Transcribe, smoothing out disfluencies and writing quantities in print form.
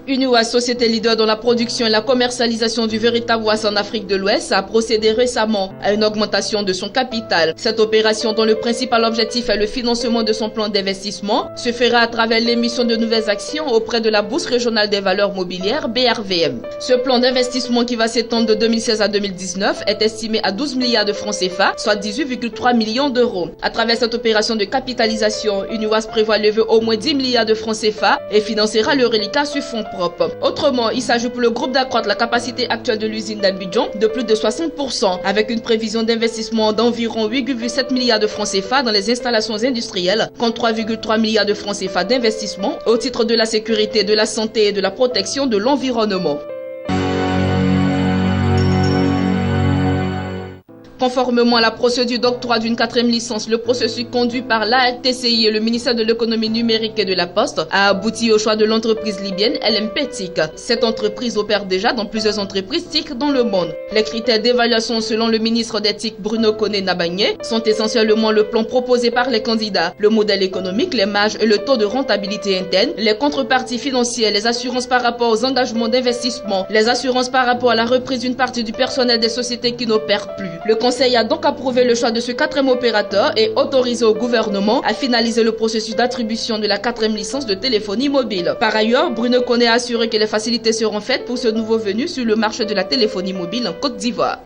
UNIWAS, société leader dans la production et la commercialisation du véritable oise en Afrique de l'Ouest, a procédé récemment à une augmentation de son capital. Cette opération, dont le principal objectif est le financement de son plan d'investissement, se fera à travers l'émission de nouvelles actions auprès de la Bourse régionale des valeurs mobilières BRVM. Ce plan d'investissement, qui va s'étendre de 2016 à 2019, est estimé à 12 milliards de francs CFA, soit 18,3 millions d'euros. À travers cette opération de capitalisation, UNIWAS prévoit lever au moins 10 milliards de francs CFA et financera le reliquat sur fonds propres. Autrement, il s'agit pour le groupe d'accroître la capacité actuelle de l'usine d'Abidjan de plus de 60%, avec une prévision d'investissement d'environ 8,7 milliards de francs CFA dans les installations industrielles, contre 3,3 milliards de francs CFA d'investissement au titre de la sécurité, de la santé et de la protection de l'environnement. Conformément à la procédure d'octroi d'une 4e licence, le processus conduit par l'ALTCI et le ministère de l'économie numérique et de la Poste a abouti au choix de l'entreprise libyenne LMP TIC. Cette entreprise opère déjà dans plusieurs entreprises TIC dans le monde. Les critères d'évaluation selon le ministre des TIC Bruno Koné-Nabagné sont essentiellement le plan proposé par les candidats, le modèle économique, les marges et le taux de rentabilité interne, les contreparties financières, les assurances par rapport aux engagements d'investissement, les assurances par rapport à la reprise d'une partie du personnel des sociétés qui n'opèrent plus. Le Conseil a donc approuvé le choix de ce 4e opérateur et autorisé au gouvernement à finaliser le processus d'attribution de la 4e licence de téléphonie mobile. Par ailleurs, Bruno Koné a assuré que les facilités seront faites pour ce nouveau venu sur le marché de la téléphonie mobile en Côte d'Ivoire.